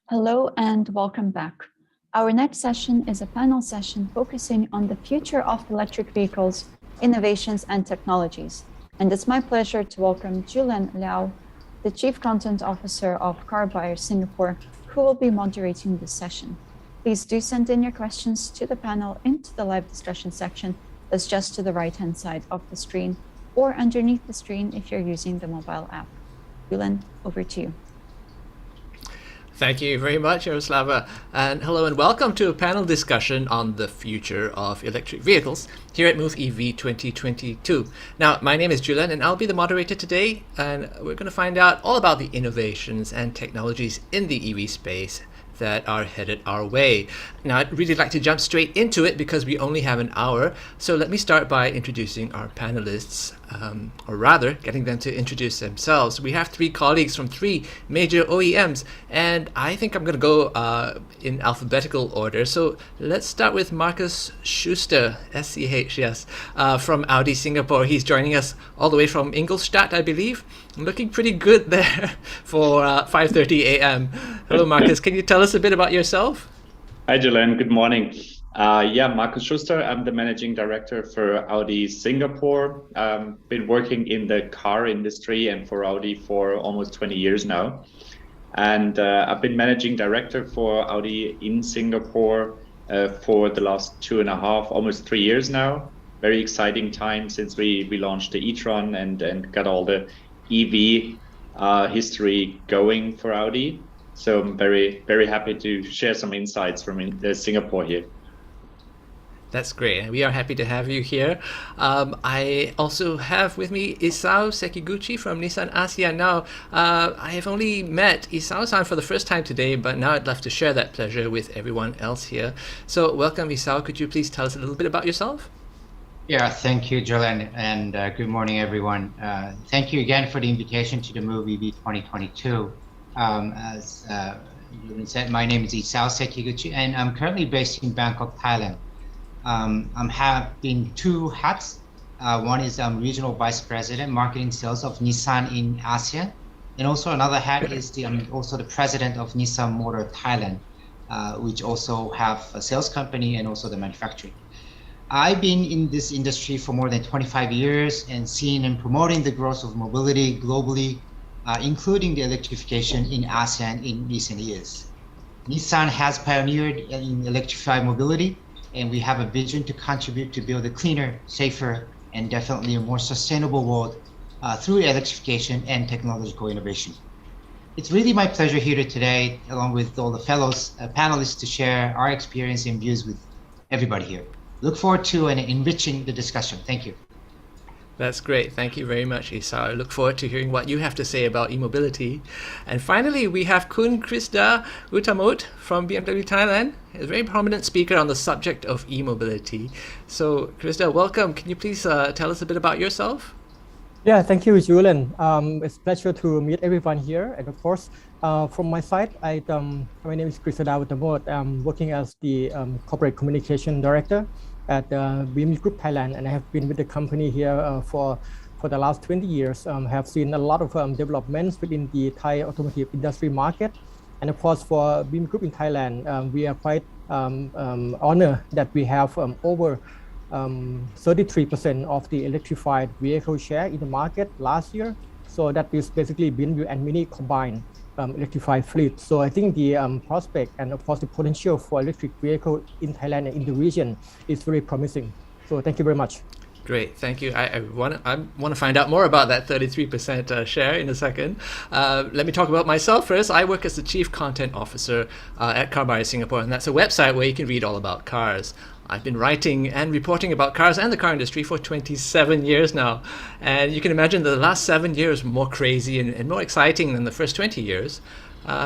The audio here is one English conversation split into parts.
Hello and welcome back. Our next session is a panel session focusing on the future of electric vehicles, innovations, and technologies. And it's my pleasure to welcome Julian Liao, the Chief Content Officer of Car Buyer Singapore, who will be moderating this session. Please do send in your questions to the panel into the live discussion section that's just to the right-hand side of the screen or underneath the screen if you're using the mobile app. Julian, over to you. Thank you very much, Jaroslava. And hello and welcome to a panel discussion on the future of electric vehicles here at Move EV 2022. Now, my name is Julian and I'll be the moderator today, and we're going to find out all about the innovations and technologies in the EV space that are headed our way. Now, I'd really like to jump straight into it because we only have an hour. So let me start by introducing our panelists, or rather getting them to introduce themselves. We have three colleagues from three major OEMs, and I think I'm going to go in alphabetical order. So let's start with Markus Schuster, SCH, yes, from Audi Singapore. He's joining us all the way from Ingolstadt, I believe. Looking pretty good there for 5:30 a.m. Hello, Markus. Can you tell us a bit about yourself? Hi, Julian. Good morning. Markus Schuster. I'm the managing director for Audi Singapore. Been working in the car industry and for Audi for almost 20 years now. And I've been managing director for Audi in Singapore for the last 2.5, almost 3 years now. Very exciting time since we launched the e-tron and got all the EV history going for Audi. So I'm very, very happy to share some insights from Singapore here. That's great. We are happy to have you here. I also have with me Isao Sekiguchi from Nissan ASEAN. Now, I have only met Isao-san for the first time today, but now I'd love to share that pleasure with everyone else here. So welcome, Isao. Could you please tell us a little bit about yourself? Yeah, thank you, Julian, and good morning, everyone. Thank you again for the invitation to the Move EV 2022. As Julian said, my name is Isao Sekiguchi, and I'm currently based in Bangkok, Thailand. I'm having two hats. One is regional vice president, marketing sales of Nissan in ASEAN, and also another hat is also the president of Nissan Motor Thailand, which also have a sales company and also the manufacturing. I've been in this industry for more than 25 years and seen and promoting the growth of mobility globally, including the electrification in ASEAN in recent years. Nissan has pioneered in electrified mobility, and we have a vision to contribute to build a cleaner, safer, and definitely a more sustainable world through electrification and technological innovation. It's really my pleasure here today, along with all the fellows panelists, to share our experience and views with everybody here. Look forward to and enriching the discussion. Thank you. That's great. Thank you very much, Isao. I look forward to hearing what you have to say about e-mobility. And finally, we have Kun Krista Utamot from BMW Thailand, a very prominent speaker on the subject of e-mobility. So, Krista, welcome. Can you please tell us a bit about yourself? Yeah, thank you, Julian. It's a pleasure to meet everyone here. And of course, from my side, my name is Krista Utamot. I'm working as the Corporate Communication Director at BMW Group Thailand, and I have been with the company here for the last 20 years. Have seen a lot of developments within the Thai automotive industry market, and of course for BMW Group in Thailand, we are quite honored that we have over 33% of the electrified vehicle share in the market last year. So that is basically BMW and Mini combined electrified fleet. So I think the prospect and of course the potential for electric vehicle in Thailand and in the region is very promising. So thank you very much. Great, thank you. I want to find out more about that 33% share in a second. Let me talk about myself first. I work as the Chief Content Officer at Car Buyer Singapore, and that's a website where you can read all about cars. I've been writing and reporting about cars and the car industry for 27 years now. And you can imagine the last 7 years were more crazy and more exciting than the first 20 years.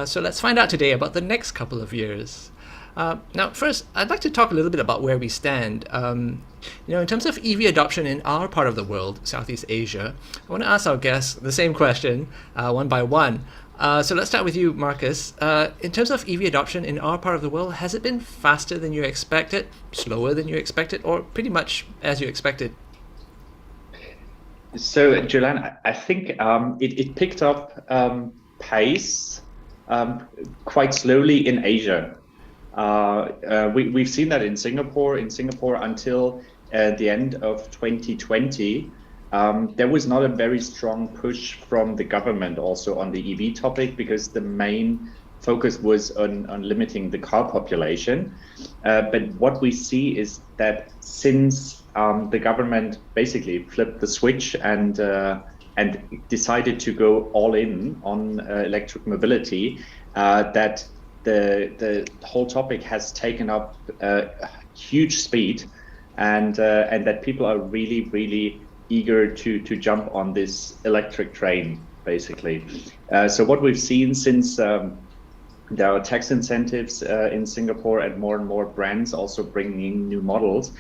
So let's find out today about the next couple of years. Now, first, I'd like to talk a little bit about where we stand. In terms of EV adoption in our part of the world, Southeast Asia, I want to ask our guests the same question, one by one. So let's start with you, Markus. In terms of EV adoption in our part of the world, has it been faster than you expected, slower than you expected, or pretty much as you expected? So, Julian, I think it picked up pace quite slowly in Asia. We've seen that in Singapore. Until the end of 2020, there was not a very strong push from the government also on the EV topic, because the main focus was on limiting the car population. But what we see is that since the government basically flipped the switch and decided to go all in on electric mobility, that the whole topic has taken up huge speed, and that people are really eager to jump on this electric train, basically. So what we've seen since there are tax incentives in Singapore and more brands also bringing in new models,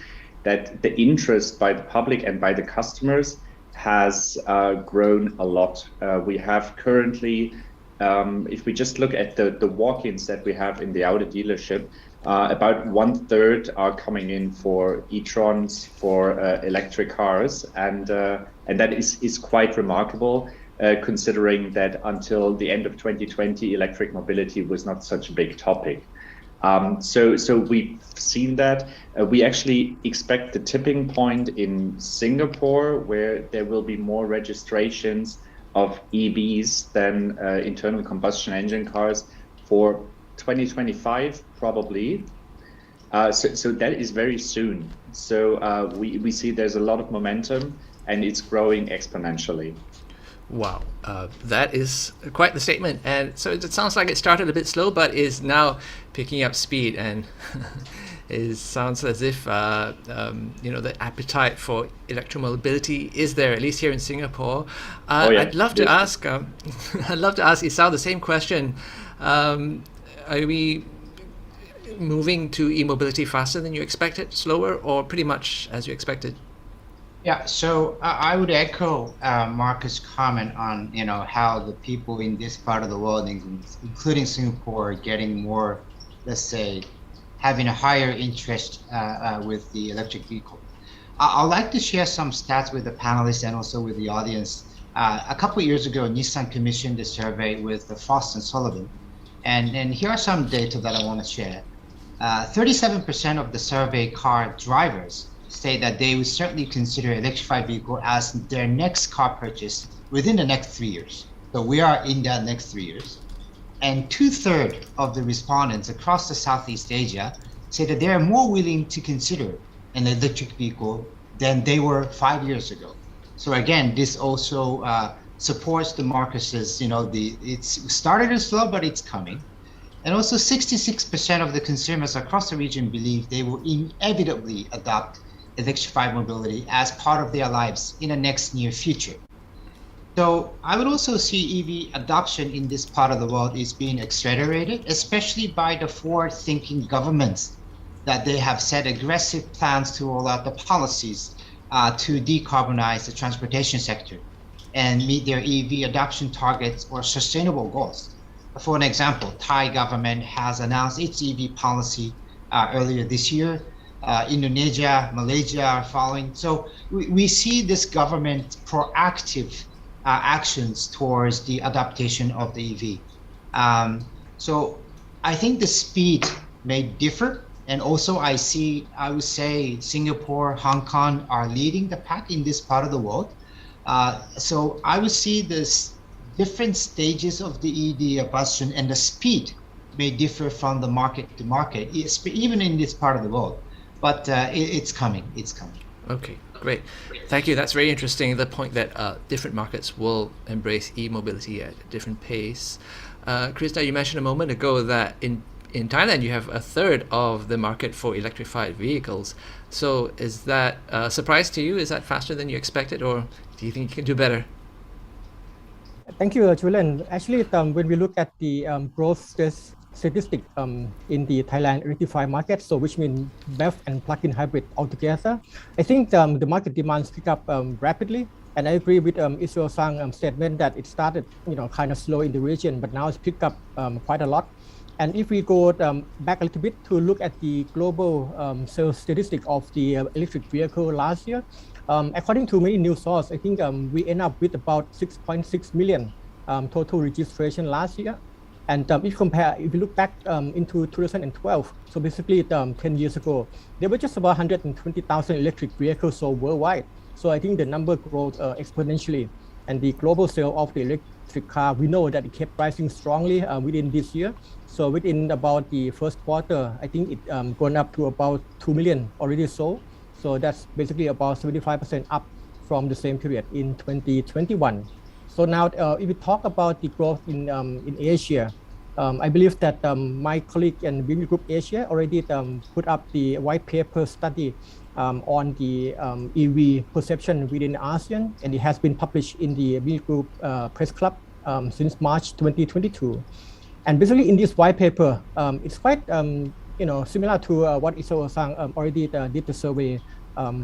that the interest by the public and by the customers has grown a lot. We have currently, if we just look at the walk-ins that we have in the Audi dealership, about 1/3 are coming in for e-trons, for electric cars, and that is quite remarkable, considering that until the end of 2020, electric mobility was not such a big topic. So we've seen that. We actually expect the tipping point in Singapore, where there will be more registrations of EVs than internal combustion engine cars for 2025, probably. So that is very soon. So we see there's a lot of momentum, and it's growing exponentially. Wow, that is quite the statement. And so it sounds like it started a bit slow, but is now picking up speed, and it sounds as if the appetite for electromobility is there, at least here in Singapore. I'd love to ask Isao the same question. Are we moving to e-mobility faster than you expected, slower, or pretty much as you expected? Yeah, so I would echo Marcus' comment on how the people in this part of the world, including Singapore, are getting more, let's say, having a higher interest with the electric vehicle. I'd like to share some stats with the panelists and also with the audience. A couple of years ago, Nissan commissioned a survey with Frost & Sullivan, and here are some data that I want to share. 37% of the survey car drivers say that they would certainly consider electrified vehicle as their next car purchase within the next 3 years. So we are in that next 3 years. And 2/3 of the respondents across the Southeast Asia say that they are more willing to consider an electric vehicle than they were 5 years ago. So again, this also supports the Marcus's, it's started slow, but it's coming. And also 66% of the consumers across the region believe they will inevitably adopt electrified mobility as part of their lives in the next near future. So I would also see EV adoption in this part of the world is being accelerated, especially by the forward-thinking governments, that they have set aggressive plans to roll out the policies to decarbonize the transportation sector and meet their EV adoption targets or sustainable goals. For an example, Thai government has announced its EV policy earlier this year. Indonesia, Malaysia are following. So we see this government proactive actions towards the adaptation of the EV. So I think the speed may differ. And also I would say Singapore, Hong Kong are leading the pack in this part of the world. So I would see this different stages of the EV adoption, and the speed may differ from the market to market, even in this part of the world. But it's coming. Okay, great. Thank you. That's very interesting, the point that different markets will embrace e-mobility at a different pace. Krishna, you mentioned a moment ago that in Thailand you have 1/3 of the market for electrified vehicles. So is that a surprise to you? Is that faster than you expected, or do you think you can do better? Thank you, Julian. Actually, when we look at the growth statistic in the Thailand electrified market, so which means BEV and plug-in hybrid altogether, I think the market demands pick up rapidly. And I agree with Isao-san's statement that it started, kind of slow in the region, but now it's picked up quite a lot. And if we go back a little bit to look at the global sales statistic of the electric vehicle last year, according to many news sources, I think we end up with about 6.6 million total registration last year. And if you look back into 2012, so basically 10 years ago, there were just about 120,000 electric vehicles sold worldwide. So I think the number grows exponentially. And the global sale of the electric car, we know that it kept rising strongly within this year. So within about the first quarter, I think it gone up to about 2 million already sold. So that's basically about 75% up from the same period in 2021. So now if we talk about the growth in Asia, I believe that my colleague in Business Group Asia already put up the white paper study on the EV perception within ASEAN, and it has been published in the Business Group Press Club since March 2022. And basically in this white paper, it's quite similar to what Isao-san already did the survey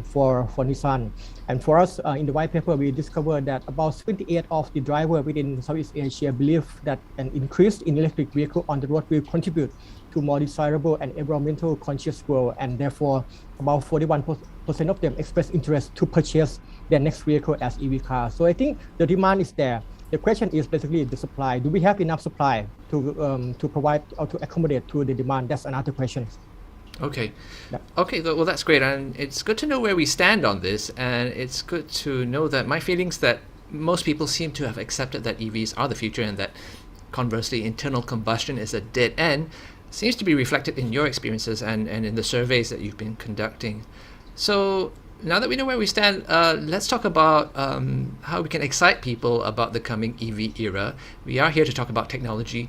for Nissan. And for us in the white paper, we discovered that about 78% of the drivers within Southeast Asia believe that an increase in electric vehicle on the road will contribute to more desirable and environmental conscious growth, and therefore about 41% of them express interest to purchase their next vehicle as EV car. So I think the demand is there. The question is basically the supply. Do we have enough supply to provide or to accommodate to the demand? That's another question. Okay. Yeah. Okay, well, that's great. And it's good to know where we stand on this. And it's good to know that my feelings that most people seem to have accepted that EVs are the future, and that conversely internal combustion is a dead end seems to be reflected in your experiences and in the surveys that you've been conducting. So now that we know where we stand, let's talk about how we can excite people about the coming EV era. We are here to talk about technology.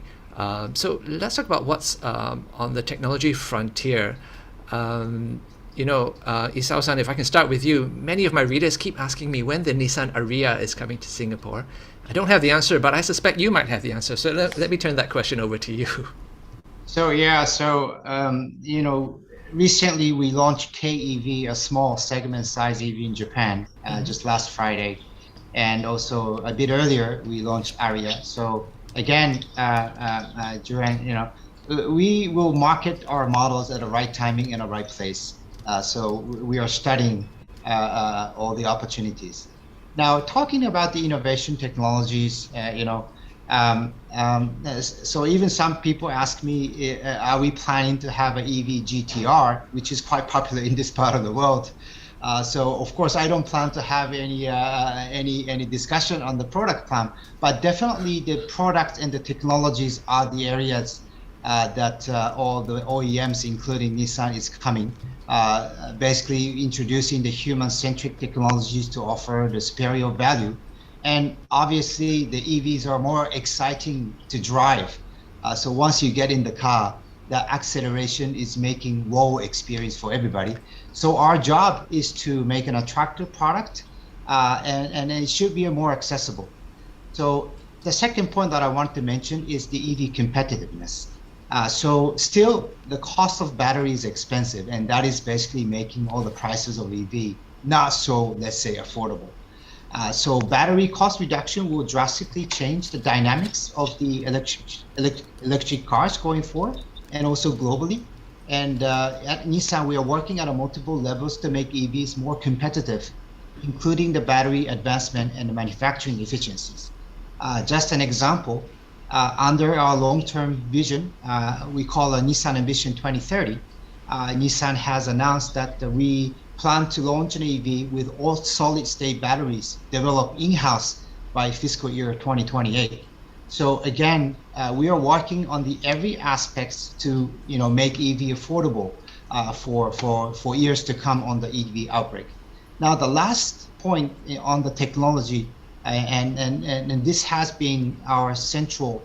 So let's talk about what's on the technology frontier. Isao-san, if I can start with you, many of my readers keep asking me when the Nissan Ariya is coming to Singapore. I don't have the answer, but I suspect you might have the answer. So let me turn that question over to you. Recently we launched KEV, a small segment size EV in Japan, just last Friday. And also a bit earlier, we launched Ariya. So again, Juran, we will market our models at the right timing and the right place. So we are studying all the opportunities. Now, talking about the innovation technologies, so even some people ask me, are we planning to have an EV GTR, which is quite popular in this part of the world? So of course, I don't plan to have any discussion on the product plan, but definitely the product and the technologies are the areas that all the OEMs, including Nissan, is coming. Basically introducing the human-centric technologies to offer the superior value. And obviously the EVs are more exciting to drive. So once you get in the car, the acceleration is making wow experience for everybody. So our job is to make an attractive product and it should be more accessible. So the second point that I want to mention is the EV competitiveness. So still the cost of battery is expensive, and that is basically making all the prices of EV not so, let's say, affordable. So battery cost reduction will drastically change the dynamics of the electric cars going forward, and also globally. And at Nissan, we are working on multiple levels to make EVs more competitive, including the battery advancement and the manufacturing efficiencies. Just an example, under our long-term vision, we call a Nissan Ambition 2030. Nissan has announced that we plan to launch an EV with all solid-state batteries developed in-house by fiscal year 2028. So again, we are working on every aspects to make EV affordable for years to come on the EV outbreak. Now the last point on the technology, and this has been our central,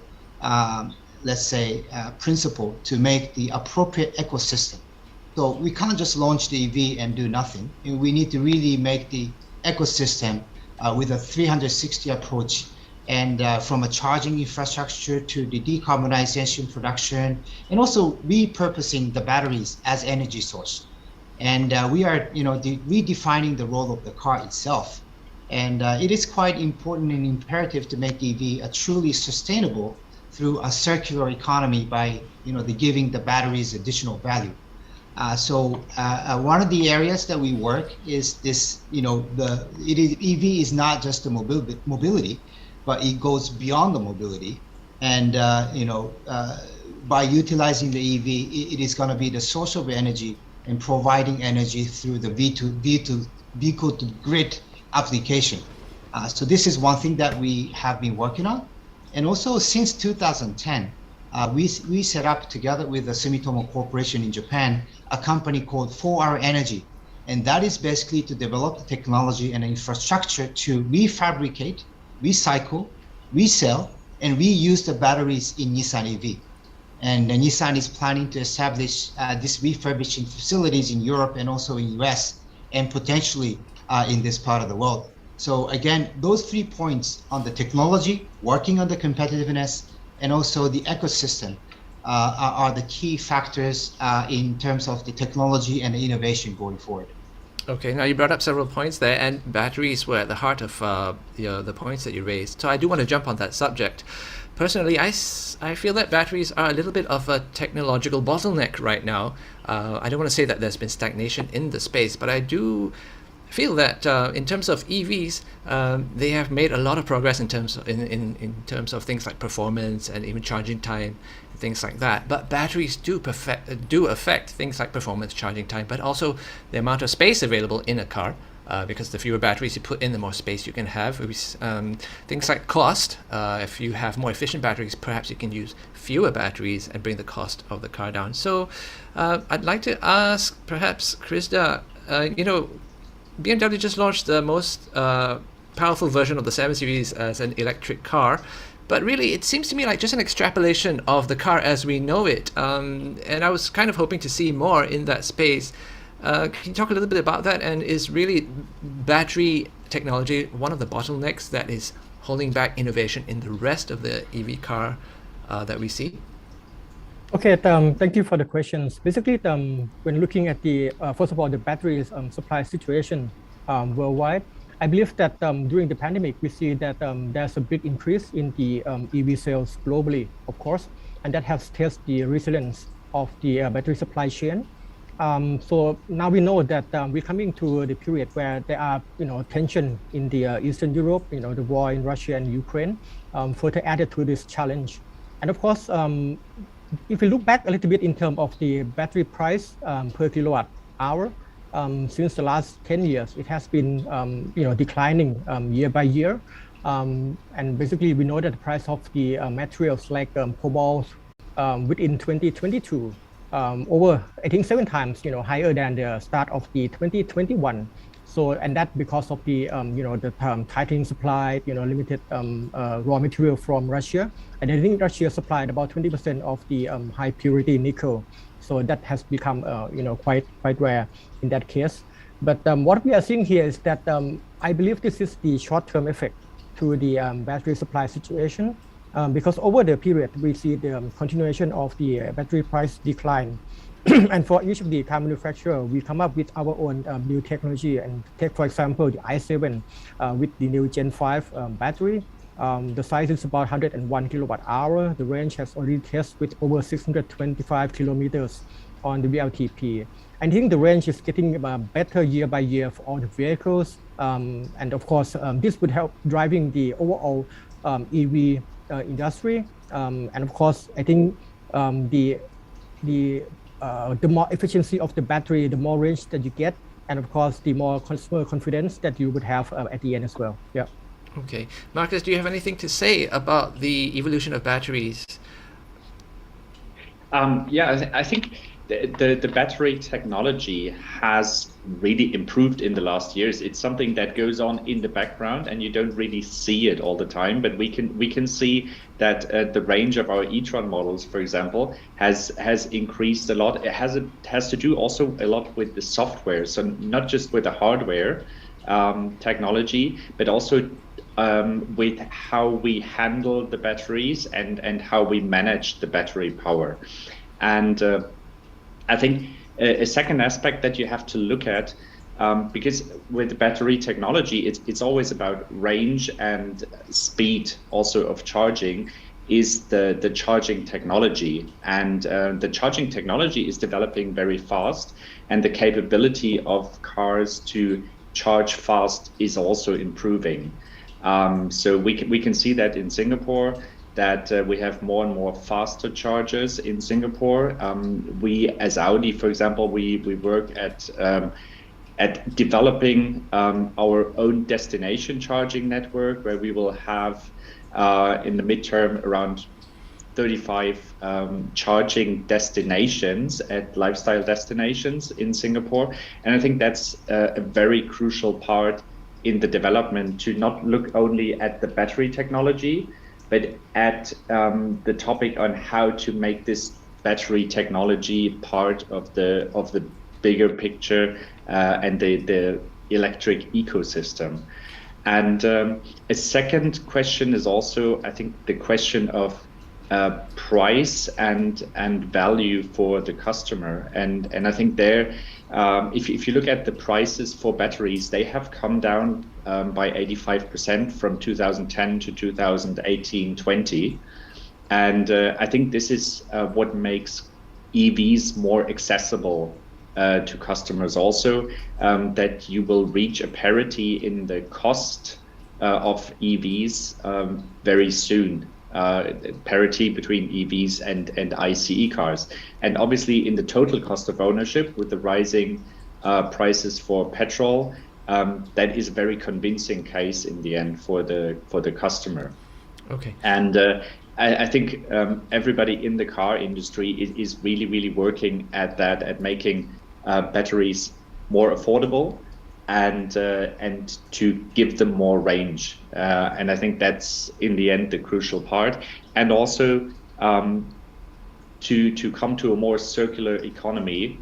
let's say, principle to make the appropriate ecosystem. So we can't just launch the EV and do nothing. We need to really make the ecosystem with a 360 approach, and from a charging infrastructure to the decarbonization production, and also repurposing the batteries as energy source. And we are, redefining the role of the car itself. And it is quite important and imperative to make EV a truly sustainable through a circular economy by, giving the batteries additional value. So one of the areas that we work is this, EV is not just a mobility, but it goes beyond the mobility. And, by utilizing the EV, it is going to be the source of energy and providing energy through the vehicle to grid application. So this is one thing that we have been working on. And also since 2010, we set up together with the Sumitomo Corporation in Japan, a company called 4R Energy. And that is basically to develop the technology and infrastructure to refabricate, recycle, resell, and reuse the batteries in Nissan EV. And Nissan is planning to establish these refurbishing facilities in Europe and also in US, and potentially in this part of the world. So again, those 3 points on the technology, working on the competitiveness, and also the ecosystem are the key factors in terms of the technology and the innovation going forward. Okay, now you brought up several points there, and batteries were at the heart of the points that you raised. So I do want to jump on that subject. Personally, I feel that batteries are a little bit of a technological bottleneck right now. I don't want to say that there's been stagnation in the space, but I do feel that in terms of EVs, they have made a lot of progress in terms of things like performance and even charging time, things like that. But batteries do affect things like performance, charging time, but also the amount of space available in a car. Because the fewer batteries you put in, the more space you can have. Things like cost. If you have more efficient batteries, perhaps you can use fewer batteries and bring the cost of the car down. So I'd like to ask perhaps Krista, BMW just launched the most powerful version of the 7 Series as an electric car. But really, it seems to me like just an extrapolation of the car as we know it. And I was kind of hoping to see more in that space. Can you talk a little bit about that? And is really battery technology one of the bottlenecks that is holding back innovation in the rest of the EV car that we see? Okay, thank you for the questions. Basically, when looking at the, first of all, the batteries supply situation worldwide, I believe that during the pandemic, we see that there's a big increase in the EV sales globally, of course, and that has tested the resilience of the battery supply chain. So now we know that we're coming to the period where there are, tension in the Eastern Europe, the war in Russia and Ukraine, further added to this challenge. And of course, if we look back a little bit in terms of the battery price per kilowatt hour, since the last 10 years, it has been, declining year by year. And basically, we know that the price of the materials like cobalt within 2022, over, I think 7 times, higher than the start of the 2021. So, and that because of the, the tightening supply, limited raw material from Russia. And I think Russia supplied about 20% of the high purity nickel. So that has become, quite rare in that case. But what we are seeing here is that I believe this is the short-term effect to the battery supply situation. Because over the period, we see the continuation of the battery price decline. And for each of the car manufacturer, we come up with our own new technology. And take, for example, the i7 with the new Gen 5 battery. The size is about 101 kilowatt hour. The range has already tested with over 625 kilometers on the WLTP. I think the range is getting better year by year for all the vehicles. And of course, this would help driving the overall EV industry, and of course, I think the more efficiency of the battery, the more range that you get, and of course, the more consumer confidence that you would have at the end as well. Yeah. Okay, Marcus, do you have anything to say about the evolution of batteries? I think the battery technology has really improved in the last years. It's something that goes on in the background and you don't really see it all the time, but we can see that the range of our e-tron models, for example, has increased a lot. It has to do also a lot with the software, so not just with the hardware technology, but also with how we handle the batteries and how we manage the battery power. And I think a second aspect that you have to look at, because with battery technology, it's always about range and speed also of charging, is the charging technology. And the charging technology is developing very fast, and the capability of cars to charge fast is also improving. So we can see that in Singapore, that we have more and more faster chargers in Singapore. We, as Audi, for example, we work at at developing our own destination charging network, where we will have in the midterm around 35 charging destinations at lifestyle destinations in Singapore. And I think that's a very crucial part in the development, to not look only at the battery technology, but at the topic on how to make this battery technology part of the bigger picture and the electric ecosystem. And a second question is also, I think, the question of price and value for the customer. And I think there, if you look at the prices for batteries, they have come down by 85% from 2010 to 2018-20. And I think this is what makes EVs more accessible to customers also, that you will reach a parity in the cost of EVs very soon. Parity between EVs and ICE cars. And obviously in the total cost of ownership, with the rising prices for petrol, that is a very convincing case in the end for the customer. Okay. And I think everybody in the car industry is really working at that, at making batteries more affordable and to give them more range. And I think that's in the end the crucial part. And also to come to a more circular economy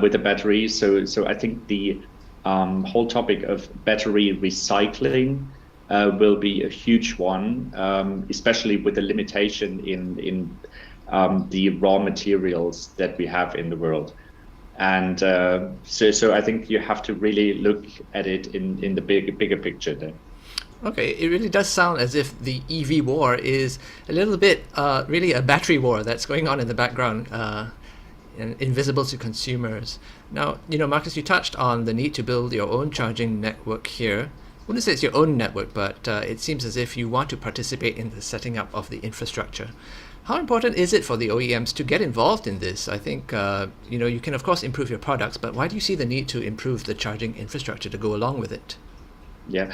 with the battery. So I think the whole topic of battery recycling will be a huge one, especially with the limitation in the raw materials that we have in the world. And so I think you have to really look at it in the bigger picture there. Okay, it really does sound as if the EV war is a little bit really a battery war that's going on in the background, and invisible to consumers. Now, Marcus, you touched on the need to build your own charging network here. I wouldn't say it's your own network, but it seems as if you want to participate in the setting up of the infrastructure. How important is it for the OEMs to get involved in this? I think, you can of course improve your products, but why do you see the need to improve the charging infrastructure to go along with it? Yeah.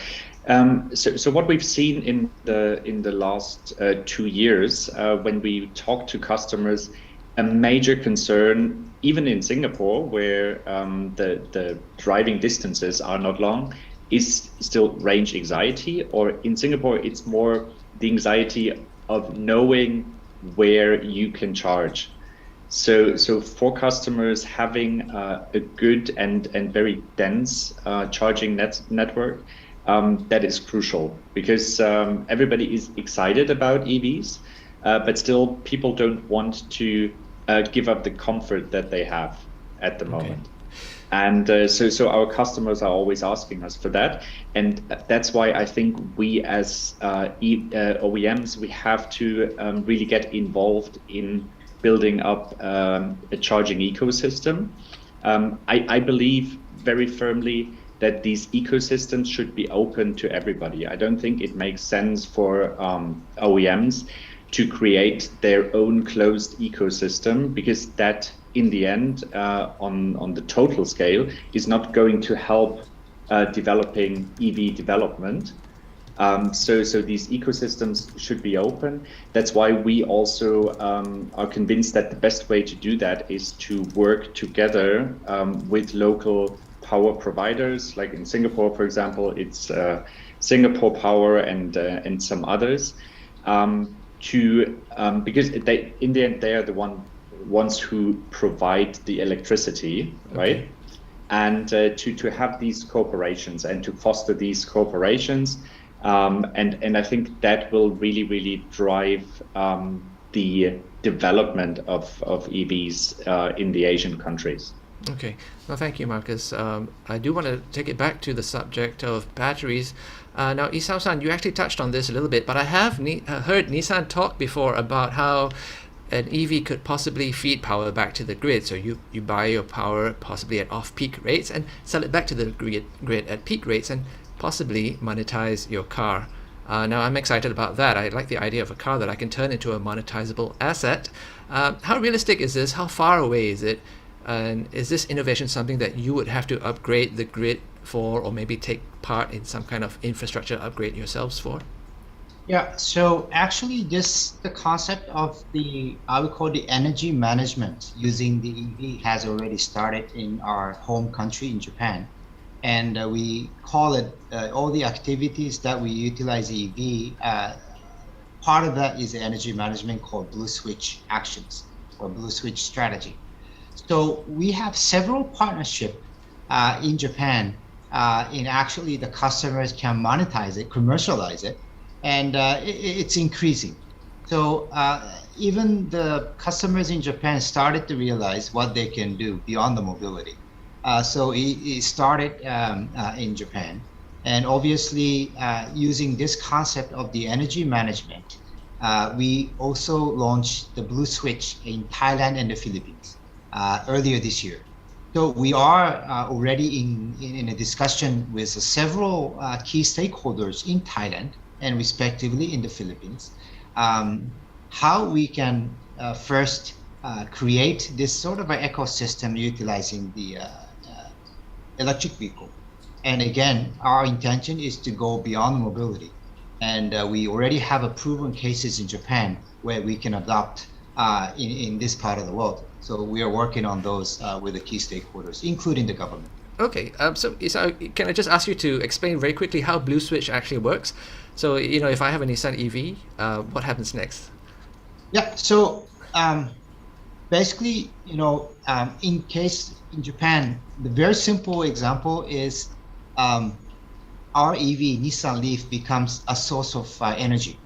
So what we've seen in the last 2 years, when we talk to customers, a major concern, even in Singapore, where the driving distances are not long, is still range anxiety. Or in Singapore, it's more the anxiety of knowing where you can charge. So for customers, having a good and very dense charging network, that is crucial, because everybody is excited about EVs, but still people don't want to give up the comfort that they have at the moment. And so our customers are always asking us for that. And that's why I think we as OEMs, we have to really get involved in building up a charging ecosystem. I believe very firmly that these ecosystems should be open to everybody. I don't think it makes sense for OEMs to create their own closed ecosystem, because that in the end, on the total scale, is not going to help developing EV development. So these ecosystems should be open. That's why we also are convinced that the best way to do that is to work together with local power providers. Like in Singapore, for example, it's Singapore Power and some others. Because they, in the end, they are the ones who provide the electricity, right? Okay. And to have these cooperations and to foster these cooperations, and I think that will really drive the development of EVs in the Asian countries. Okay. Well, thank you, Marcus. I do want to take it back to the subject of batteries. Now, Isao-san, you actually touched on this a little bit, but I have heard Nissan talk before about how an EV could possibly feed power back to the grid. So you buy your power possibly at off-peak rates and sell it back to the grid at peak rates and possibly monetize your car. Now, I'm excited about that. I like the idea of a car that I can turn into a monetizable asset. How realistic is this? How far away is it? And is this innovation something that you would have to upgrade the grid for, or maybe take part in some kind of infrastructure upgrade yourselves for? Yeah, so actually the concept of I would call the energy management using the EV has already started in our home country in Japan. And we call it all the activities that we utilize EV. Part of that is energy management called Blue Switch actions or Blue Switch strategy. So we have several partnerships in Japan in actually the customers can monetize it, commercialize it, and it's increasing. So even the customers in Japan started to realize what they can do beyond the mobility. So it started in Japan. And obviously, using this concept of the energy management, we also launched the Blue Switch in Thailand and the Philippines earlier this year. So we are already in a discussion with several key stakeholders in Thailand and respectively in the Philippines, how we can first create this sort of an ecosystem utilizing the electric vehicle. And again, our intention is to go beyond mobility. And we already have a proven cases in Japan where we can adopt in this part of the world. So we are working on those with the key stakeholders, including the government. Okay, so can I just ask you to explain very quickly how Blue Switch actually works? So, if I have a Nissan EV, what happens next? Yeah, so basically, in case in Japan, the very simple example is our EV, Nissan Leaf, becomes a source of energy.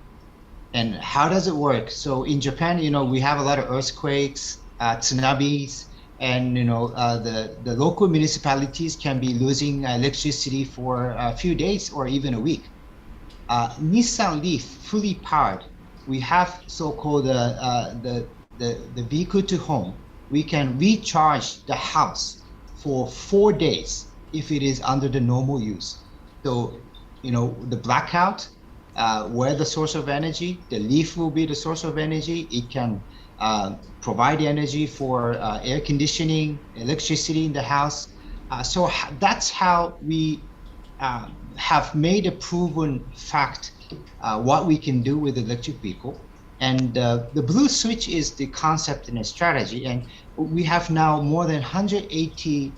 And how does it work? So in Japan, we have a lot of earthquakes, tsunamis, and the local municipalities can be losing electricity for a few days or even a week. Nissan Leaf, fully powered, we have so-called the vehicle to home. We can recharge the house for 4 days if it is under the normal use. So, the blackout, where the source of energy, the Leaf will be the source of energy. It can provide energy for air conditioning, electricity in the house. So that's how we have made a proven fact what we can do with the electric vehicle. And the Blue Switch is the concept and a strategy. And we have now more than 180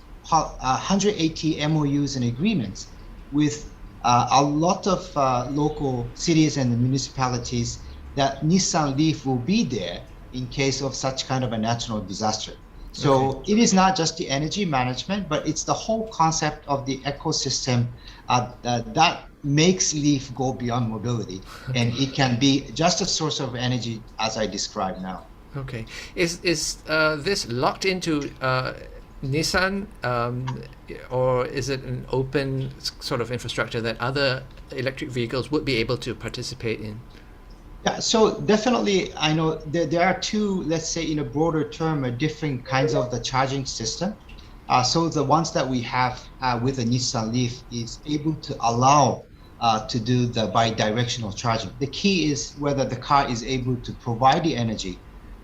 MOUs and agreements with a lot of local cities and municipalities that Nissan Leaf will be there in case of such kind of a natural disaster. So It is not just the energy management, but it's the whole concept of the ecosystem that makes Leaf go beyond mobility. And it can be just a source of energy as I described now. Okay. Is this locked into Nissan, or is it an open sort of infrastructure that other electric vehicles would be able to participate in? Yeah, so definitely, I know there are two, let's say in a broader term, different kinds of the charging system. So the ones that we have with the Nissan Leaf is able to allow to do the bi-directional charging. The key is whether the car is able to provide the energy.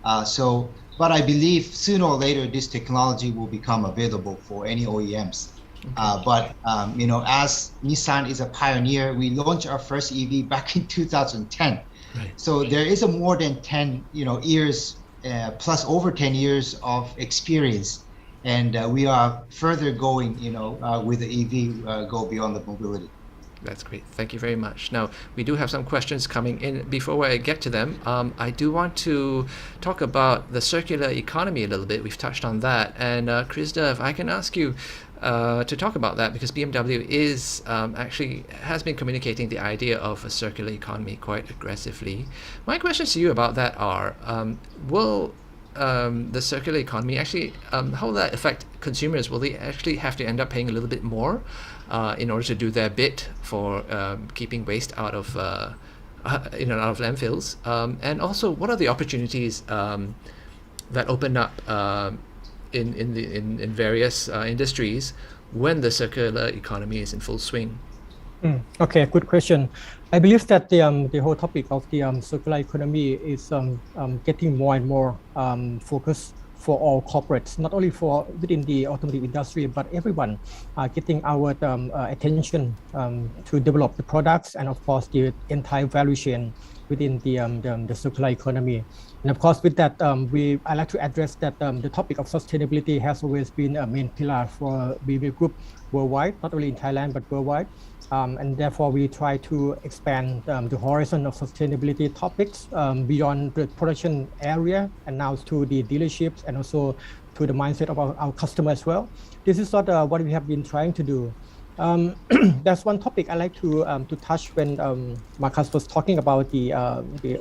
But I believe sooner or later this technology will become available for any OEMs. But as Nissan is a pioneer, we launched our first EV back in 2010. Right. So there is a more than 10 years plus over 10 years of experience, and we are further going with the EV go beyond the mobility. That's great. Thank you very much. Now, we do have some questions coming in. Before I get to them, I do want to talk about the circular economy a little bit. We've touched on that. And Krista, if I can ask you to talk about that, because BMW is actually has been communicating the idea of a circular economy quite aggressively. My questions to you about that are, will the circular economy actually, how will that affect consumers? Will they actually have to end up paying a little bit more in order to do their bit for keeping waste out of out of landfills? And also, what are the opportunities that open up in various industries when the circular economy is in full swing? Okay, good question. I believe that the whole topic of the circular economy is getting more and more focus for all corporates, not only for within the automotive industry, but everyone getting our attention to develop the products and of course the entire value chain within the circular economy. And of course, with that, I like to address that the topic of sustainability has always been a main pillar for BB Group worldwide, not only in Thailand, but worldwide. And therefore, we try to expand the horizon of sustainability topics beyond the production area and now to the dealerships and also to the mindset of our customers as well. This is what we have been trying to do. That's one topic I like to touch when Marcus was talking about the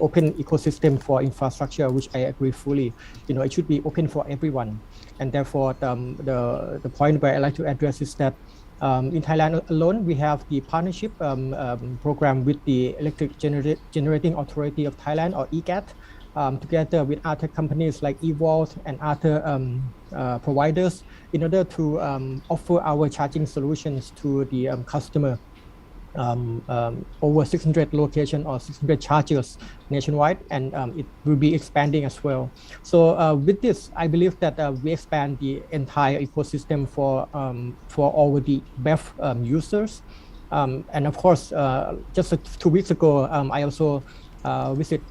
open ecosystem for infrastructure, which I agree fully. It should be open for everyone, and therefore the point where I like to address is that in Thailand alone, we have the partnership program with the Electric Generating Authority of Thailand, or EGAT, together with other companies like eVault and other providers in order to offer our charging solutions to the customer. Over 600 locations or 600 chargers nationwide, and it will be expanding as well. So with this, I believe that we expand the entire ecosystem for all the BEV users. And of course, just 2 weeks ago, I also visit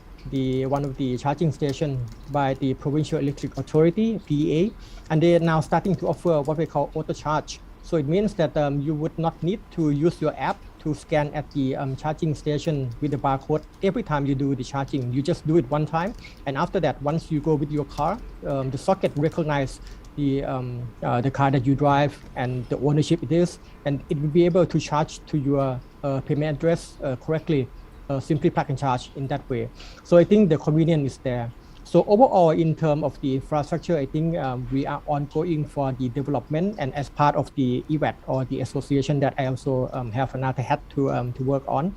one of the charging stations by the Provincial Electric Authority, PEA, and they are now starting to offer what we call auto charge. So it means that you would not need to use your app to scan at the charging station with the barcode every time you do the charging. You just do it one time, and after that, once you go with your car, the socket recognizes the car that you drive and the ownership it is, and it will be able to charge to your payment address correctly. Simply plug and charge in that way. So I think the convenience is there. So overall, in terms of the infrastructure, I think we are ongoing for the development, and as part of the EVAT or the association that I also have another hat to work on,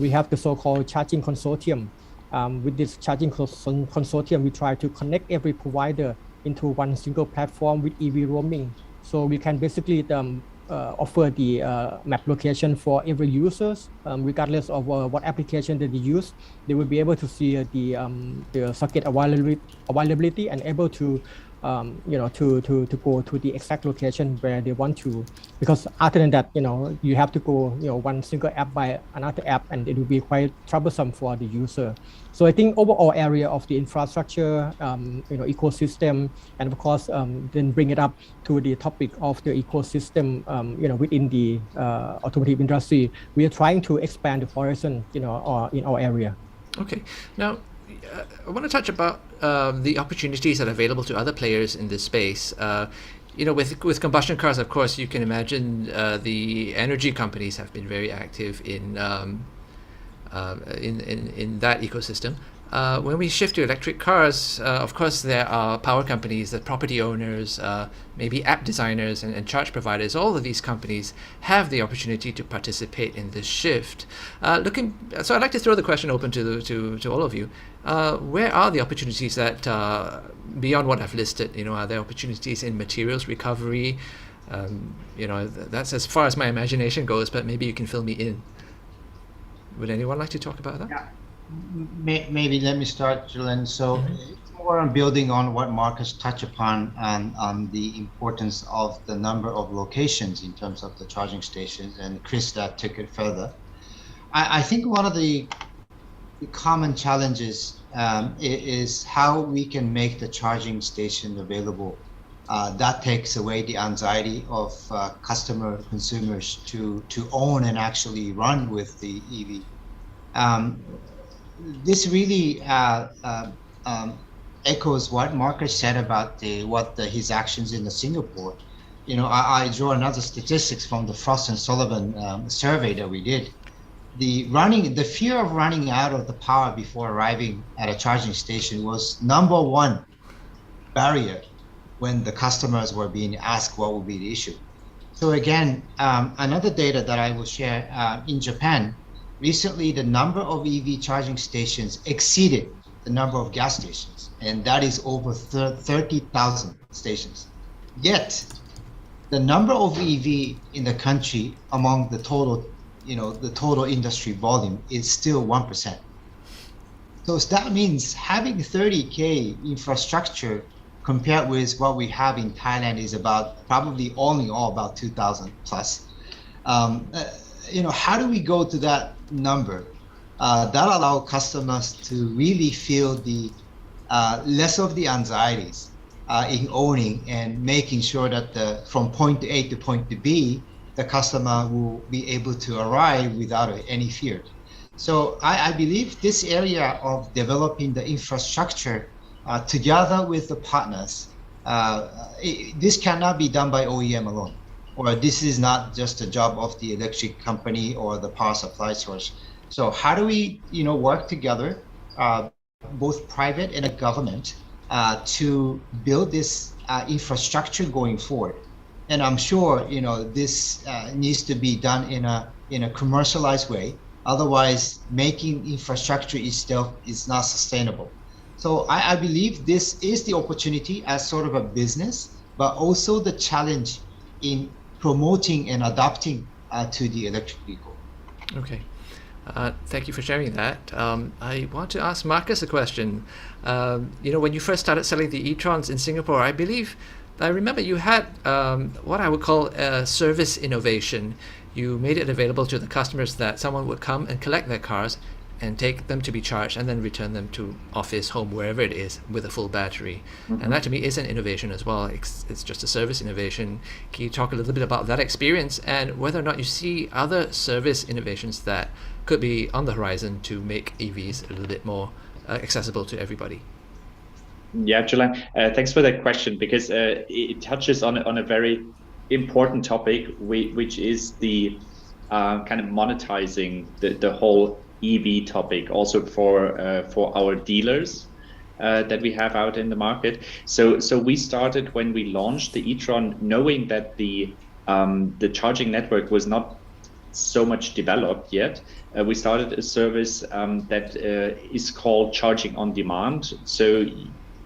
we have the so-called charging consortium. With this charging consortium, we try to connect every provider into one single platform with EV roaming. So we can basically offer the map location for every users, regardless of what application that they use. They will be able to see the socket availability and able to to go to the exact location where they want to. Because other than that, you have to go one single app by another app, and it will be quite troublesome for the user. So I think overall area of the infrastructure, ecosystem, and of course, then bring it up to the topic of the ecosystem, within the automotive industry. We are trying to expand the horizon, in our area. Okay. Now, I want to touch about the opportunities that are available to other players in this space. With combustion cars, of course, you can imagine the energy companies have been very active in that ecosystem. When we shift to electric cars, of course, there are power companies, the property owners, maybe app designers and charge providers. All of these companies have the opportunity to participate in this shift. So I'd like to throw the question open to all of you. Where are the opportunities that, beyond what I've listed, are there opportunities in materials recovery? That's as far as my imagination goes, but maybe you can fill me in. Would anyone like to talk about that? Yeah. Maybe let me start, Julian. So it's more on building on what Marcus touched upon on the importance of the number of locations in terms of the charging stations, and Chris that took it further. I think one of the common challenges is how we can make the charging station available. That takes away the anxiety of consumers to own and actually run with the EV. This really echoes what Marcus said about his actions in Singapore. I draw another statistics from the Frost and Sullivan survey that we did. The fear of running out of the power before arriving at a charging station was number one barrier when the customers were being asked what would be the issue. So again, another data that I will share, in Japan, recently the number of EV charging stations exceeded the number of gas stations, and that is over 30,000 stations. Yet, the number of EV in the country among the total industry volume is still 1%. So that means having 30K infrastructure compared with what we have in Thailand is about probably only all about 2,000 plus. How do we go to that number? That allow customers to really feel the less of the anxieties in owning and making sure that from point A to point to B, the customer will be able to arrive without any fear. So I believe this area of developing the infrastructure together with the partners, this cannot be done by OEM alone, or this is not just a job of the electric company or the power supply source. So how do we, work together, both private and the government, to build this infrastructure going forward? And I'm sure, this needs to be done in a commercialized way. Otherwise, making infrastructure itself is not sustainable. So I believe this is the opportunity as sort of a business, but also the challenge in promoting and adapting to the electric vehicle. Okay. Thank you for sharing that. I want to ask Marcus a question. When you first started selling the e-trons in Singapore, I remember you had what I would call a service innovation. You made it available to the customers that someone would come and collect their cars and take them to be charged and then return them to office, home, wherever it is, with a full battery. Mm-hmm. And that to me is an innovation as well. It's just a service innovation. Can you talk a little bit about that experience and whether or not you see other service innovations that could be on the horizon to make EVs a little bit more accessible to everybody? Yeah, Julian, thanks for that question, because it touches on a very important topic, which is the kind of monetizing the whole EV topic, also for our dealers that we have out in the market. So we started when we launched the e-tron, knowing that the charging network was not so much developed yet. We started a service that is called charging on demand. So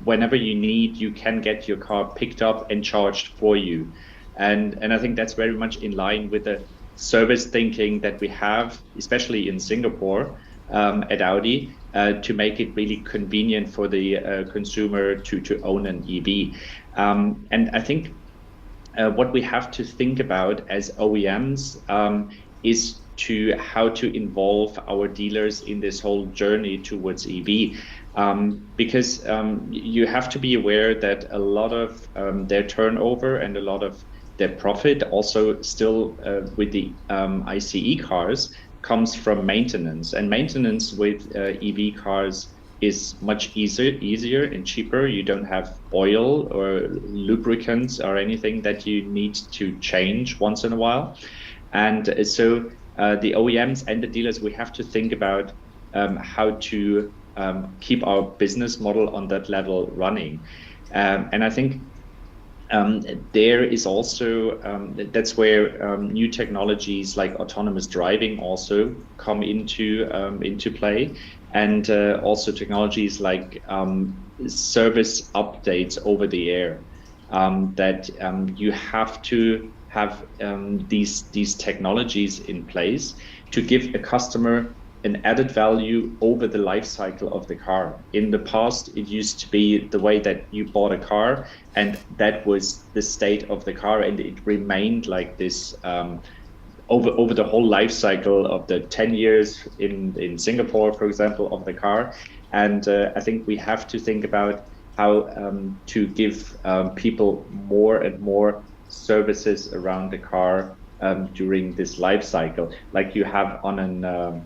whenever you need, you can get your car picked up and charged for you. And I think that's very much in line with the service thinking that we have, especially in Singapore at Audi, to make it really convenient for the consumer to own an EV. And I think what we have to think about as OEMs is how to involve our dealers in this whole journey towards EV. Because you have to be aware that a lot of their turnover and a lot of their profit also still with the ICE cars comes from maintenance, and maintenance with EV cars is much easier and cheaper. You don't have oil or lubricants or anything that you need to change once in a while. And so the OEMs and the dealers, we have to think about how to keep our business model on that level running. And I think there is also, that's where new technologies like autonomous driving also come into play, and also technologies like service updates over the air, that you have to have these technologies in place to give a customer an added value over the life cycle of the car. In the past, it used to be the way that you bought a car and that was the state of the car, and it remained like this over the whole life cycle of the 10 years in Singapore, for example, of the car. And I think we have to think about how to give people more and more services around the car during this life cycle, like you have on an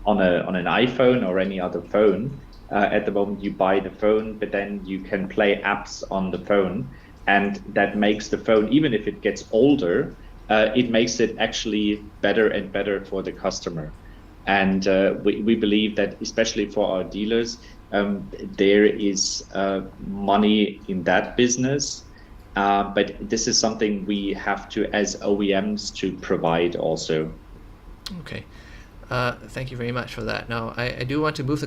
iPhone or any other phone. At the moment you buy the phone, but then you can play apps on the phone, and that makes the phone, even if it gets older, it makes it actually better and better for the customer. And we believe that especially for our dealers, there is money in that business, but this is something we have to, as OEMs, to provide also. Okay. Thank you very much for that. Now, I do want to move to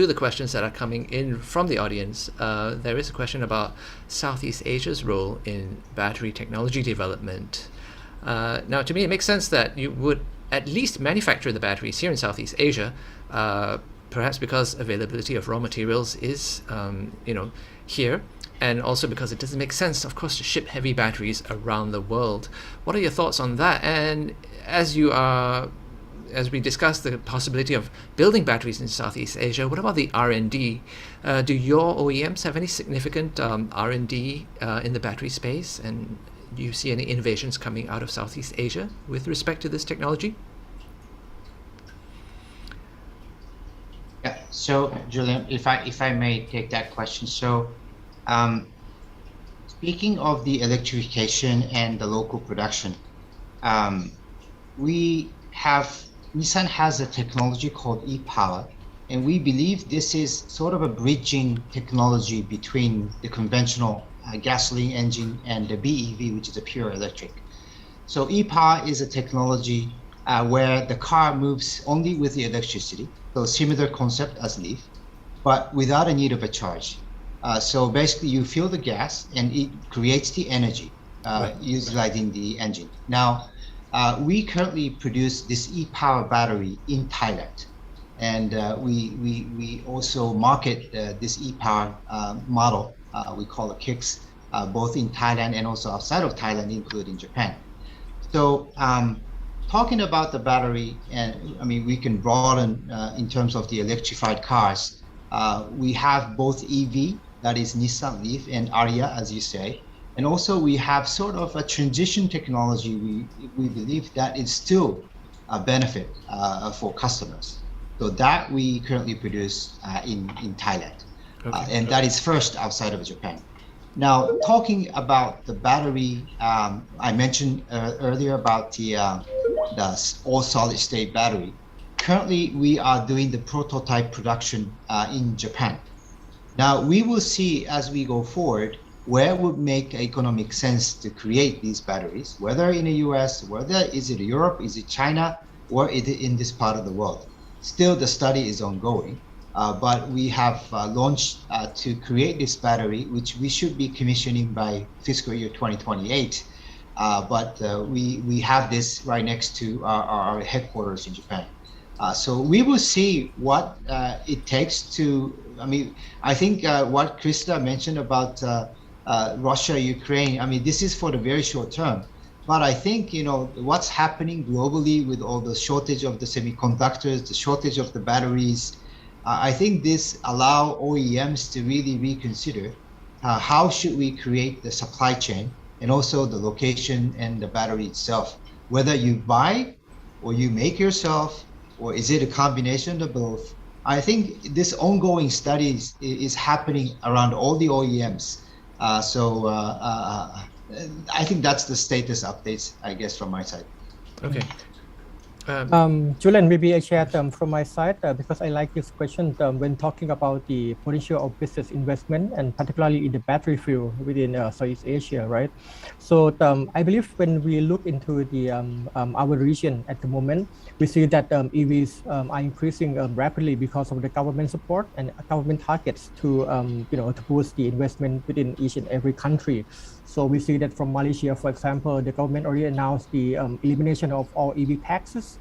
the questions that are coming in from the audience. There is a question about Southeast Asia's role in battery technology development. Now, to me, it makes sense that you would at least manufacture the batteries here in Southeast Asia, perhaps because availability of raw materials is, here, and also because it doesn't make sense, of course, to ship heavy batteries around the world. What are your thoughts on that? And as we discussed the possibility of building batteries in Southeast Asia, what about the R&D? Do your OEMs have any significant R&D in the battery space? And do you see any innovations coming out of Southeast Asia with respect to this technology? Yeah. So, Julian, if I may take that question. So, speaking of the electrification and the local production, Nissan has a technology called e-Power, and we believe this is sort of a bridging technology between the conventional gasoline engine and the BEV, which is a pure electric. So e-Power is a technology where the car moves only with the electricity, so similar concept as Leaf, but without a need of a charge. So basically you fill the gas and it creates the energy utilizing the engine. Now, we currently produce this e-Power battery in Thailand, and we also market this e-Power model, we call it Kicks, both in Thailand and also outside of Thailand, including Japan. So talking about the battery, and I mean, we can broaden in terms of the electrified cars. We have both EV, that is Nissan Leaf, and Ariya, as you say. And also we have sort of a transition technology. We believe that is still a benefit for customers. So that we currently produce in Thailand. And that is first outside of Japan. Now, talking about the battery, I mentioned earlier about the all solid state battery. Currently, we are doing the prototype production in Japan. Now, we will see as we go forward where would make economic sense to create these batteries, whether in the US, whether is it Europe, is it China, or is it in this part of the world. Still, the study is ongoing, but we have launched to create this battery, which we should be commissioning by fiscal year 2028. But we have this right next to our headquarters in Japan. So we will see what it takes to, I mean, I think what Krista mentioned about Russia, Ukraine, I mean, this is for the very short term. But I think, what's happening globally with all the shortage of the semiconductors, the shortage of the batteries, I think this allow OEMs to really reconsider how should we create the supply chain and also the location and the battery itself, whether you buy or you make yourself, or is it a combination of both? I think this ongoing studies is happening around all the OEMs. So I think that's the status updates, I guess, from my side. Okay. Julian, maybe I share from my side because I like this question when talking about the potential of business investment and particularly in the battery field within Southeast Asia, right? So I believe when we look into the our region at the moment, we see that EVs are increasing rapidly because of the government support and government targets to to boost the investment within each and every country. So we see that from Malaysia, for example, the government already announced the elimination of all EV taxes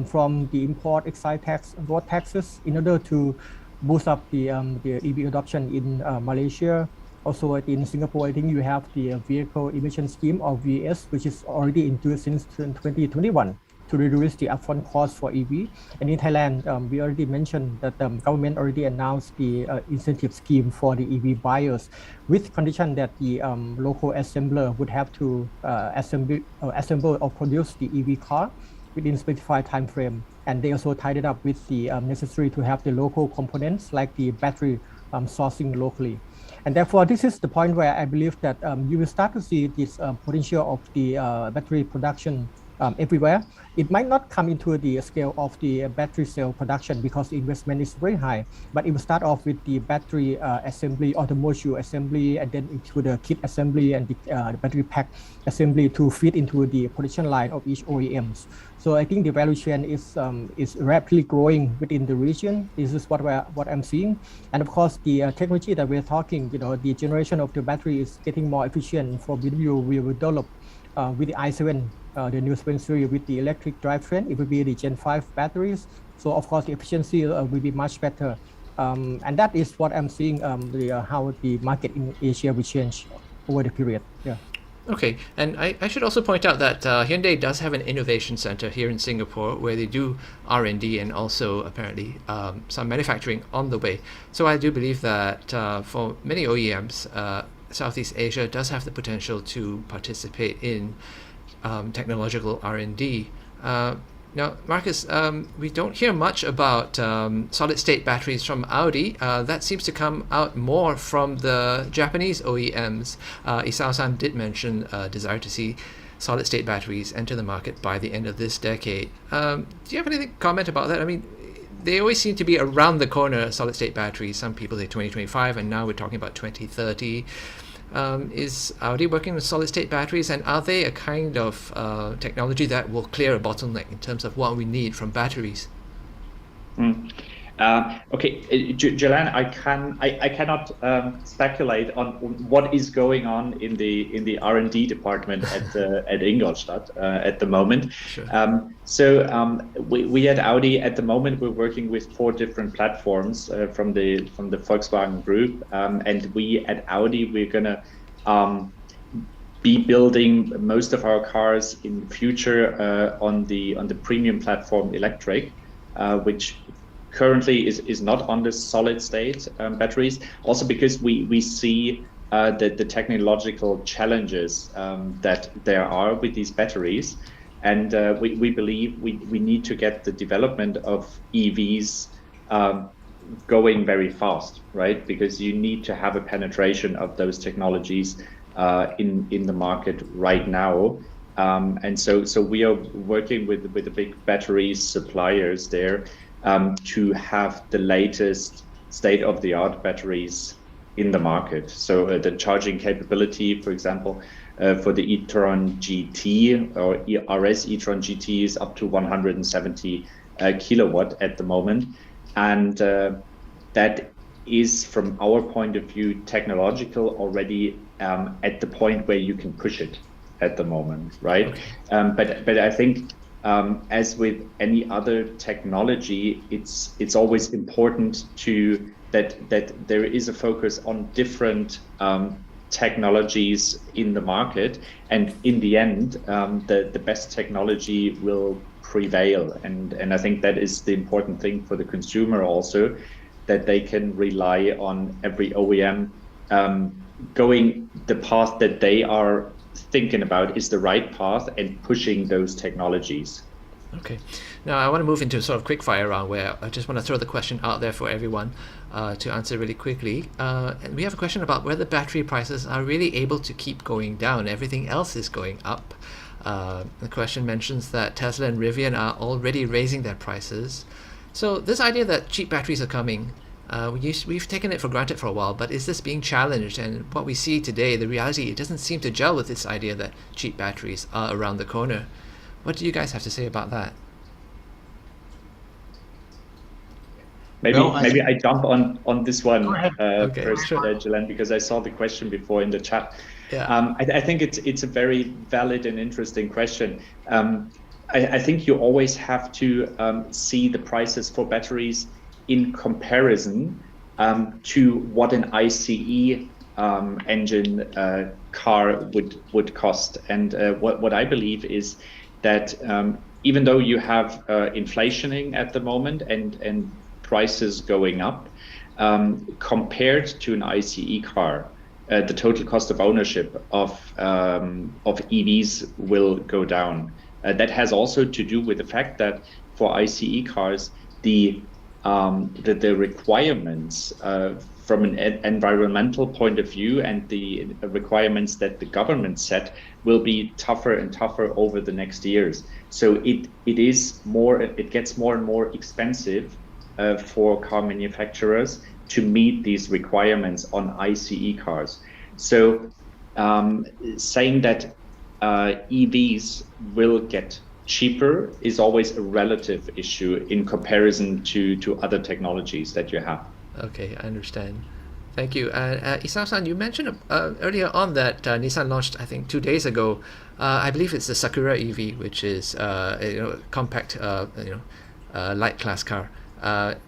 from the import, excise tax, and road taxes in order to boost up the EV adoption in Malaysia. Also in Singapore, I think you have the Vehicle Emission Scheme or VES, which is already introduced since 2021 to reduce the upfront cost for EV. And in Thailand, we already mentioned that the government already announced the incentive scheme for the EV buyers with condition that the local assembler would have to assemble or produce the EV car within specified time frame. And they also tied it up with the necessary to have the local components like the battery sourcing locally. And therefore, this is the point where I believe that you will start to see this potential of the battery production everywhere. It might not come into the scale of the battery cell production because the investment is very high, but it will start off with the battery assembly or the module assembly, and then into the kit assembly and the battery pack assembly to feed into the production line of each OEMs. So I think the value chain is rapidly growing within the region. This is what I'm seeing. And of course, the technology that we're talking, the generation of the battery is getting more efficient. For BMW, we will develop with the i7, the new 7 series with the electric drivetrain. It will be the Gen 5 batteries. So of course, the efficiency will be much better. And that is what I'm seeing how the market in Asia will change over the period. Yeah. Okay, and I should also point out that Hyundai does have an innovation center here in Singapore where they do R&D and also apparently some manufacturing on the way. So I do believe that for many OEMs, Southeast Asia does have the potential to participate in technological R&D. Now, Marcus, we don't hear much about solid-state batteries from Audi. That seems to come out more from the Japanese OEMs. Isao-san did mention a desire to see solid-state batteries enter the market by the end of this decade. Do you have anything to comment about that? I mean, they always seem to be around the corner, solid-state batteries. Some people say 2025, and now we're talking about 2030. Is Audi working with solid-state batteries, and are they a kind of technology that will clear a bottleneck in terms of what we need from batteries? Okay, Jalan, I cannot speculate on what is going on in the R&D department at Ingolstadt at the moment. Sure. We at Audi at the moment we're working with 4 different platforms from the Volkswagen Group, and we at Audi we're gonna be building most of our cars in the future on the premium platform Electric, which currently is not on the solid state batteries, also because we see the technological challenges that there are with these batteries, and we believe we need to get the development of EVs going very fast, right? Because you need to have a penetration of those technologies in the market right now. And so we are working with the big battery suppliers there to have the latest state-of-the-art batteries in the market. So the charging capability, for example, for the e-tron GT or RS e-tron GT is up to 170 kilowatt at the moment. And that is, from our point of view, technological already at the point where you can push it at the moment, right? Okay. But I think as with any other technology, it's always important that there is a focus on different technologies in the market, and in the end, the best technology will prevail. And I think that is the important thing for the consumer also, that they can rely on every OEM going the path that they are thinking about is the right path and pushing those technologies. Okay. Now I want to move into a sort of quick fire round where I just want to throw the question out there for everyone to answer really quickly. And we have a question about whether battery prices are really able to keep going down. Everything else is going up. The question mentions that Tesla and Rivian are already raising their prices. So this idea that cheap batteries are coming, we've taken it for granted for a while, but is this being challenged? And what we see today, the reality, it doesn't seem to gel with this idea that cheap batteries are around the corner. What do you guys have to say about that? Maybe I jump on this one okay, first, sure. Jalan, because I saw the question before in the chat. Yeah. I think it's a very valid and interesting question. I think you always have to see the prices for batteries in comparison to what an ICE engine car would cost. And what I believe is that even though you have inflationing at the moment and prices going up, compared to an ICE car, the total cost of ownership of EVs will go down. That has also to do with the fact that for ICE cars, the requirements from an environmental point of view and the requirements that the government set will be tougher and tougher over the next years. So it gets more and more expensive for car manufacturers to meet these requirements on ICE cars. So saying that EVs will get cheaper is always a relative issue in comparison to other technologies that you have. Okay, I understand. Thank you. Isao-san, you mentioned earlier on that Nissan launched, I think, 2 days ago. I believe it's the Sakura EV, which is a compact, light class car.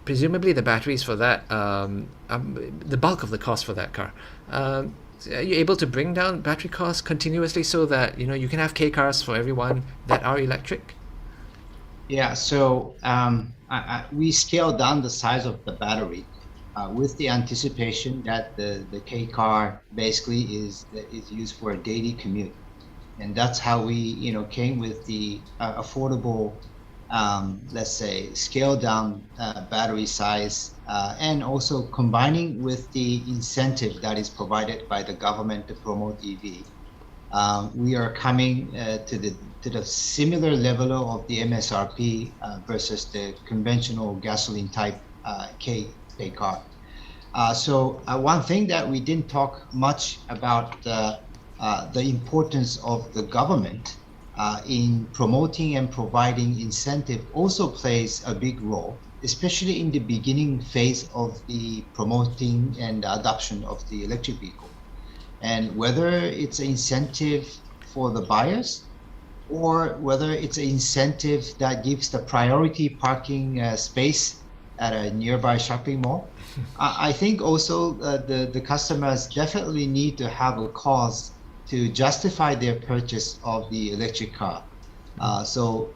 Presumably the batteries for that, the bulk of the cost for that car. Are you able to bring down battery costs continuously so that you can have K cars for everyone that are electric? Yeah, so we scaled down the size of the battery with the anticipation that the K car basically is used for a daily commute, and that's how we came with the affordable, let's say, scaled down battery size, and also combining with the incentive that is provided by the government to promote EV. We are coming to the similar level of the MSRP versus the conventional gasoline type K car. So one thing that we didn't talk much about the importance of the government in promoting and providing incentive also plays a big role, especially in the beginning phase of the promoting and adoption of the electric vehicle. And whether it's an incentive for the buyers or whether it's an incentive that gives the priority parking space at a nearby shopping mall, I think also the customers definitely need to have a cause to justify their purchase of the electric car. So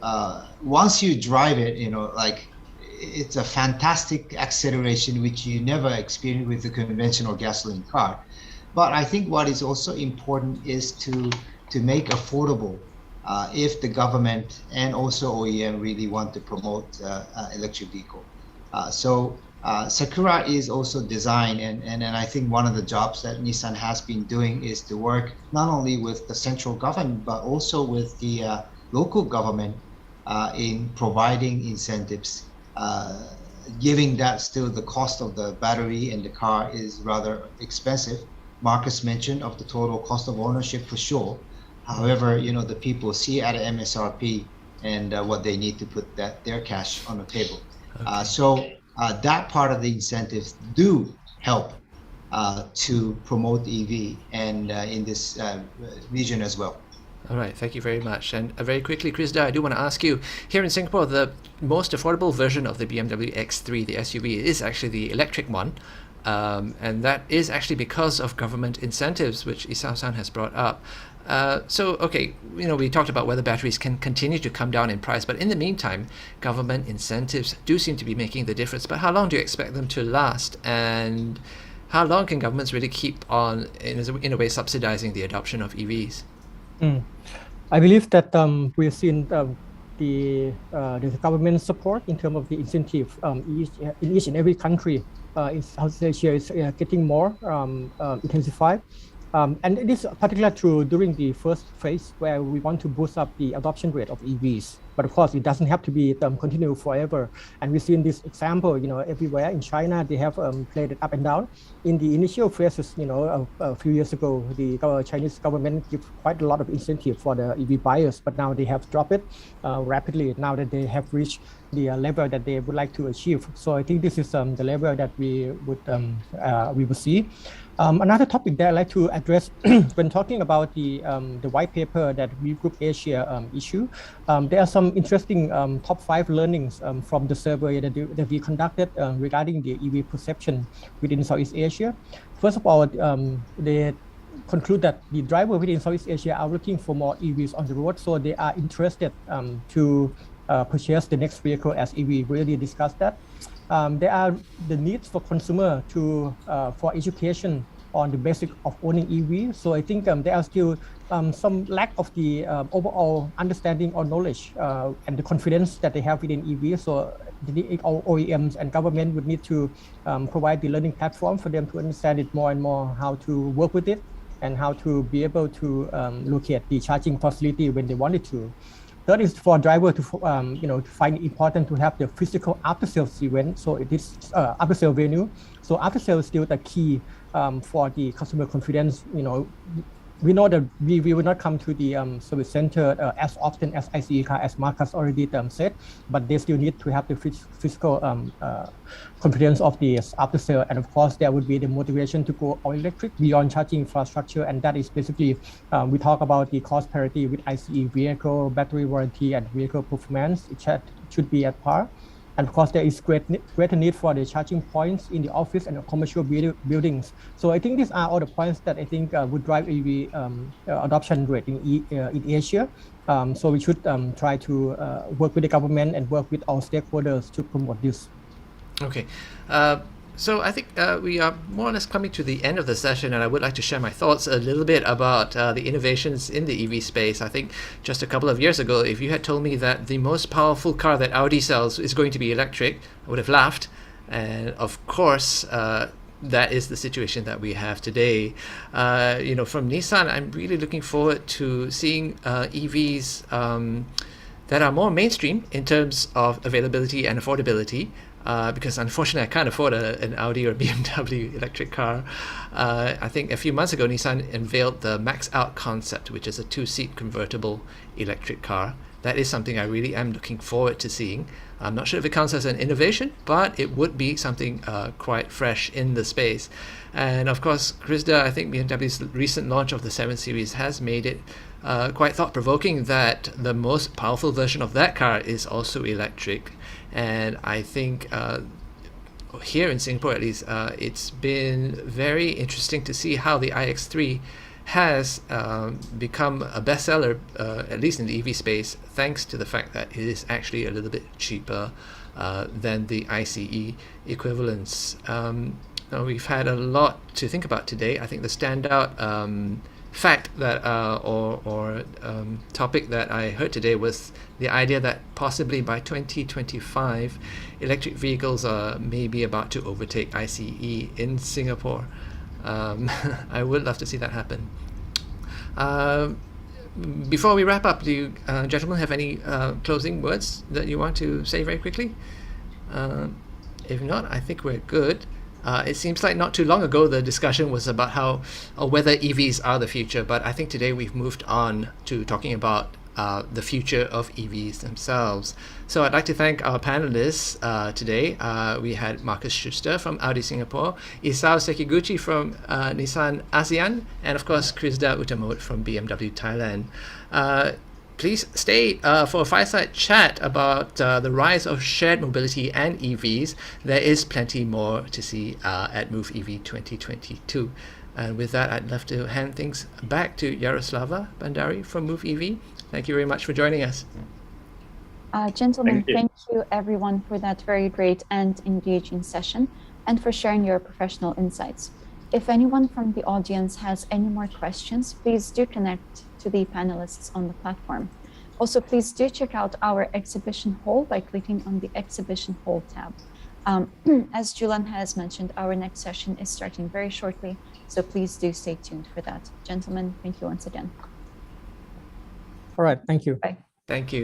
once you drive it, it's a fantastic acceleration which you never experience with the conventional gasoline car. But I think what is also important is to make affordable if the government and also OEM really want to promote electric vehicle. So Sakura is also designed, and I think one of the jobs that Nissan has been doing is to work not only with the central government but also with the local government in providing incentives, given that still the cost of the battery and the car is rather expensive. Marcus mentioned of the total cost of ownership for sure. However, the people see at MSRP and what they need to put their cash on the table. Okay. So that part of the incentives do help to promote EV and in this region as well. All right, thank you very much. And very quickly, Chris Da, I do want to ask you, here in Singapore, the most affordable version of the BMW X3, the SUV, is actually the electric one. And that is actually because of government incentives, which Isao-san has brought up. So, okay, we talked about whether batteries can continue to come down in price, but in the meantime, government incentives do seem to be making the difference. But how long do you expect them to last? And how long can governments really keep on, in a way, subsidizing the adoption of EVs? I believe that we've seen the government support in terms of the incentive in each and every country in Southeast Asia is getting more intensified. And it is particularly true during the first phase where we want to boost up the adoption rate of EVs. But of course, it doesn't have to be continue forever. And we've seen this example, everywhere. In China, they have played it up and down. In the initial phases, a few years ago, the Chinese government gave quite a lot of incentive for the EV buyers, but now they have dropped it rapidly now that they have reached the level that they would like to achieve. So I think this is the level that we would see. Another topic that I'd like to address when talking about the white paper that We Group Asia issue, there are some interesting top 5 learnings from the survey that we conducted regarding the EV perception within Southeast Asia. First of all, they conclude that the drivers within Southeast Asia are looking for more EVs on the road, so they are interested to purchase the next vehicle as EV. We really discussed that. There are the needs for consumer for education on the basic of owning EV. So I think there are still some lack of the overall understanding or knowledge and the confidence that they have within EV. So the OEMs and government would need to provide the learning platform for them to understand it more and more, how to work with it and how to be able to locate the charging facility when they wanted to. Third is for driver to find it important to have the physical after-sales event. So it is after-sale venue. So after-sale is still the key for the customer confidence. We know that we will not come to the service center as often as ICE car, as Marcus already said, but they still need to have the physical confidence of the after sale. And of course, there would be the motivation to go all electric beyond charging infrastructure. And that is basically, we talk about the cost parity with ICE vehicle, battery warranty, and vehicle performance. It should be at par. And of course, there is greater need for the charging points in the office and the commercial buildings. So I think these are all the points that I think would drive EV adoption rate in Asia. So we should try to work with the government and work with all stakeholders to promote this. Okay. So I think we are more or less coming to the end of the session, and I would like to share my thoughts a little bit about the innovations in the EV space. I think just a couple of years ago, if you had told me that the most powerful car that Audi sells is going to be electric, I would have laughed. And of course, that is the situation that we have today. From Nissan, I'm really looking forward to seeing EVs that are more mainstream in terms of availability and affordability. Because unfortunately I can't afford an Audi or BMW electric car. I think a few months ago Nissan unveiled the Max Out concept, which is a 2-seat convertible electric car. That is something I really am looking forward to seeing. I'm not sure if it counts as an innovation, but it would be something quite fresh in the space. And of course, Krista, I think BMW's recent launch of the 7 Series has made it quite thought-provoking that the most powerful version of that car is also electric. And I think here in Singapore at least, it's been very interesting to see how the iX3 has become a bestseller, at least in the EV space, thanks to the fact that it is actually a little bit cheaper than the ICE equivalents. Now we've had a lot to think about today. I think the standout fact that topic that I heard today was the idea that possibly by 2025 electric vehicles are maybe about to overtake ICE in Singapore. I would love to see that happen. Before we wrap up, do you gentlemen have any closing words that you want to say very quickly? If not, I think we're good. It seems like not too long ago the discussion was about how or whether EVs are the future, but I think today we've moved on to talking about the future of EVs themselves. So I'd like to thank our panelists today. We had Markus Schuster from Audi Singapore, Isao Sekiguchi from Nissan ASEAN, and of course Krista Utamot from BMW Thailand. Please stay for a fireside chat about the rise of shared mobility and EVs. There is plenty more to see at Move EV 2022. And with that, I'd love to hand things back to Yaroslava Bandari from Move EV. Thank you very much for joining us. Gentlemen, thank you everyone for that very great and engaging session and for sharing your professional insights. If anyone from the audience has any more questions, please do connect to the panelists on the platform. Also, please do check out our exhibition hall by clicking on the exhibition hall tab. As Julian has mentioned, our next session is starting very shortly, so please do stay tuned for that. Gentlemen, thank you once again. All right, thank you. Bye. Thank you.